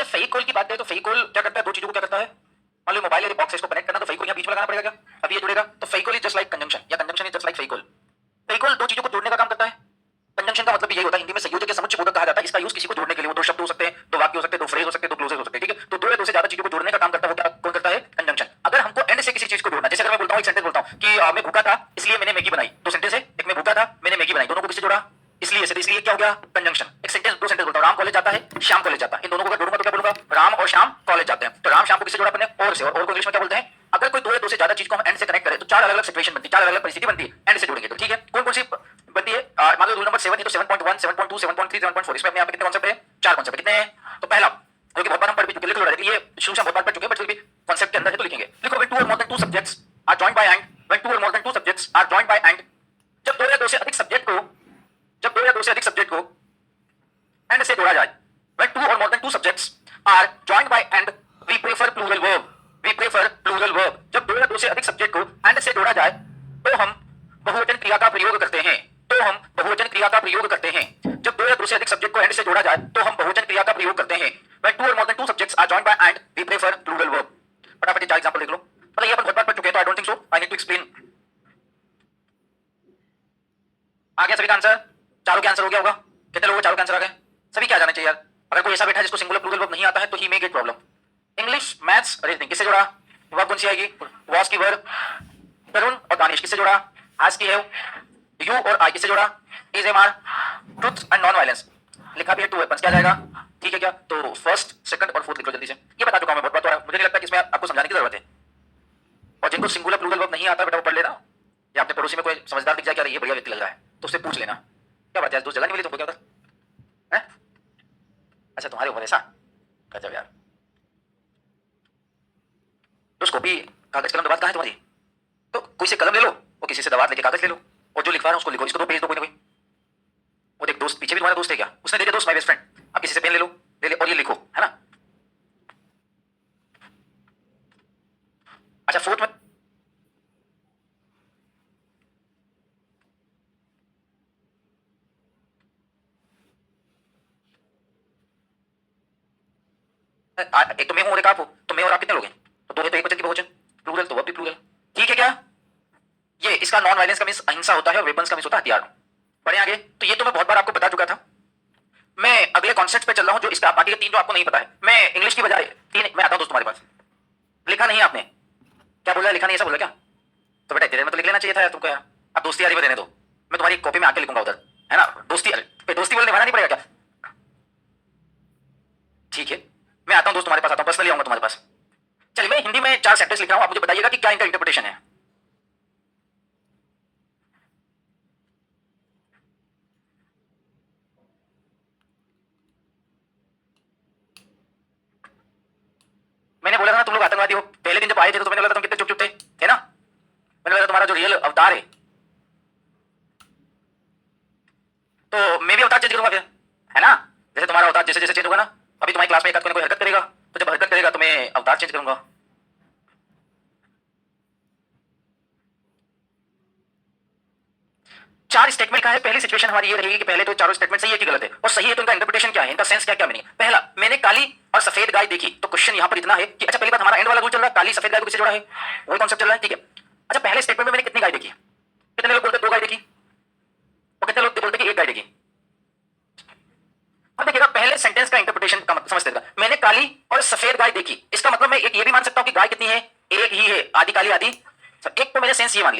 अच्छा फेविकोल की बात करें तो फेविकोल क्या करता है, दो चीजों को क्या करता है, मान लो मोबाइल या बॉक्स इसको कनेक्ट करना तो फेविकोल यहाँ बीच में लगाना पड़ेगा क्या, अभी ये जुड़ेगा तो Fevicol is just like conjunction या conjunction is just like Fevicol. Fevicol दो चीजों को जोड़ने का काम करता है। कंजंक्शन का मतलब भी यही होता है, हिंदी में संयोजक या समुच्चय बोधक कहा जाता है। इसका यूज किसी को जोड़ने के लिए, वो दो शब्द हो सकते हैं, दो वाक्य हो सकते हैं, दो फ्रेज हो सकते हैं, दो क्लोजेस हो सकते हैं, ठीक है। तो दो या दो से ज्यादा चीजों को जोड़ने का काम करता है वो क्या कौन करता है, कंजंक्शन। अगर हमको एंड से किसी चीज को जोड़ना, जैसे अगर मैं बोलता हूं एक सेंटेंस बोलता हूं कि मैं भूखा था इसलिए मैंने मैगी बनाई, दो सेंटेंस है, एक मैं भूखा था मैंने मैगी बनाई, दोनों को किससे जोड़ा, इसलिए से, इसलिए क्या हो गया कंजंक्शन। एक सेंटेंस दो सेंटेंस बोलता हूं, राम कॉलेज जाता है श्याम कॉलेज जाता है, इन दोनों को अगर जोड़ूंगा तो क्या बोलूंगा, राम और श्याम कॉलेज जाते हैं। तो राम श्याम को किससे जोड़ा अपने, और से, और को इंग्लिश में क्या बोलते हैं। अगर कोई दो या दो से ज्यादा चीज को हम एंड से कनेक्ट करें तो चार अलग अलग सिचुएशन बनती है, चार अलग अलग परिस्थिति बनती है एंड से जोड़ेंगे तो, ठीक है। कौन कौन सी बनती है, मान लो रूल नंबर 7 है तो 7.1 7.2 7.3 7.4, इसमें अपने यहाँ पे कितने कॉन्सेप्ट है, चार कॉन्सेप्ट कितने हैं, तो पहला जो कि बहुत बार हम पढ़ भी चुके, लिख लो डायरेक्टली, ये शुरू से बहुत बार पढ़ चुके हैं बट फिर भी कॉन्सेप्ट के अंदर है तो लिखेंगे। लिखो when two or more than two subjects are joined by and, when two or more than two subjects are joined by and, जब दो या दो से अधिक सब्जेक्ट को, जब दो या दो से अधिक सब्जेक्ट को एंड से जोड़ा जाए, when two or more than two subjects are joined by and, we prefer plural verb, we prefer plural verb। जब दो या दो से अधिक सब्जेक्ट को एंड से जोड़ा जाए तो हम बहुवचन क्रिया का प्रयोग करते हैं, तो हम बहुवचन क्रिया का प्रयोग करते हैं। जब दो या दो से अधिक सब्जेक्ट को एंड से जोड़ा जाए तो हम बहुवचन क्रिया का प्रयोग करते हैं। when two or more than two subjects are joined by and, we prefer plural verb। फटाफट चार एग्जांपल देख लो, मतलब ये अपन बहुत बार पढ़ चुके हैं तो I don't think so I need to explain. आ गया सभी का आंसर, चारों के आंसर हो गया होगा, कितने लोगों को चारों के आंसर आ गए, सभी क्या जाना चाहिए यार। अगर कोई ऐसा बैठा है जिसको सिंगुलर प्लूरल वर्ब नहीं आता है तो he may get problem. English maths reasoning किससे जोड़ा, वर्ब कौन सी आएगी, वॉज की वर्ब, तरुण और दानिश किससे जोड़ा, आज की हैव, यू और आई किससे जोड़ा, is M R, truth and nonviolence, लिखा भी है टू वेपन्स, क्या जाएगा, ठीक है क्या। तो फर्स्ट सेकंड और फोर्थ लिख लो जल्दी से, ये बता चुका हूं मैं बहुत बार, मुझे नहीं लगता कि इसमें आपको समझाने की जरूरत है। और जिनको सिंगुलर प्लूरल वर्ब नहीं आता बेटा वो पढ़ लेना, या अपने पड़ोसी में कोई समझदार दिख जाए क्या ये बढ़िया व्यक्ति लग रहा है तो उससे पूछ लेना, क्या बात है दोस्त जगह नहीं मिली तुमको क्या होता है। अच्छा तुम्हारे ऊपर ऐसा गजब यार, दोस्त कॉपी कागज कलम दवात कहाँ है तुम्हारी, तो कोई से कलम ले लो और किसी से दवात लेके कागज ले लो और जो लिखवा रहा है उसको लिखो, इसको दो पेज दो कोई ना कोई। वो देख दोस्त पीछे भी तुम्हारा दोस्त है क्या, उसने दे दिया दोस्त माय बेस्ट फ्रेंड, आप किसी से पेन ले लो, ले ले और ये लिखो, है ना। अच्छा फोर्थ में एक तो मैं हूं और एक आप हो, तो मैं और आप कितने लोग हैं, तो दो है तो एक वचन की बहुवचन, प्लूरल तो वर्ब भी प्लूरल, ठीक है क्या। ये इसका नॉन वायलेंस का मींस अहिंसा होता है और वेपन्स का मींस होता है हथियार। बढ़े आगे, तो ये तो मैं बहुत बार आपको बता चुका था। मैं अगले कॉन्सेप्ट पे चल रहा हूं जो इसका बाकी के तीन जो आपको नहीं पता है। मैं इंग्लिश की बजाय तीन, मैं आता हूं दोस्त तुम्हारे पास, लिखा नहीं आपने, क्या बोला लिखा नहीं ऐसा बोला क्या, तो बेटा इतने में तो लिख लेना चाहिए था यार तुमको यार। अब दोस्ती यारी में देने दो, मैं तुम्हारी कॉपी में आके लिखूंगा उधर, है ना। दोस्ती दोस्ती बोल निभाना नहीं पड़ेगा क्या, ठीक है। मैं आता हूं दोस्त तुम्हारे पास, आता हूं पर्सनली आऊंगा तुम्हारे पास। चलिए मैं हिंदी में चार सेंटेंस लिख रहा हूं, आप मुझे बताइएगा कि क्या इनका इंटरप्रिटेशन है। मैंने बोला था ना तुम लोग आतंकवादी हो, पहले दिन जब आए थे तो मैंने बोला था तुम कितने चुप चुप थे ना, मैंने बोला तुम्हारा जो रियल अवतार है, तो मैं भी अवतार चेंज करूंगा फिर, है ना। जैसे तुम्हारा अवतार जैसे जैसे चेंज होगा ना, अभी तुम्हारी क्लास में एक आध कोई हरकत करेगा तो जब हरकत करेगा तो मैं अवतार चेंज करूंगा। चार स्टेटमेंट लिखा है, पहली सिचुएशन हमारी ये रहेगी कि पहले तो चारों स्टेटमेंट सही है कि गलत है, और सही है तो इनका इंटरप्रिटेशन क्या है, इनका सेंस क्या क्या मीनिंग। पहला, मैंने काली और सफेद गाय देखी, तो क्वेश्चन यहां पर इतना है कि अच्छा पहली बात हमारा एंड वाला रूल चल रहा है, काली सफेद गाय को किससे जोड़ा है, वही कॉन्सेप्ट चल रहा है, ठीक है। अच्छा पहले स्टेटमेंट में मैंने कितनी गाय देखी, कितने लोग बोलते दो गाय देखी और कितने लोग बोलते कि एक गाय देखी। अब देखिएगा पहले सेंटेंस का इंटरप्रिटेशन का मतलब समझते हैं, मैंने काली और सफेद गाय देखी, इसका मतलब मैं एक ये भी मान सकता हूं कि गाय कितनी है, एक ही है, आधी काली आधी, एक तो मैंने सेंस ये मान लिया।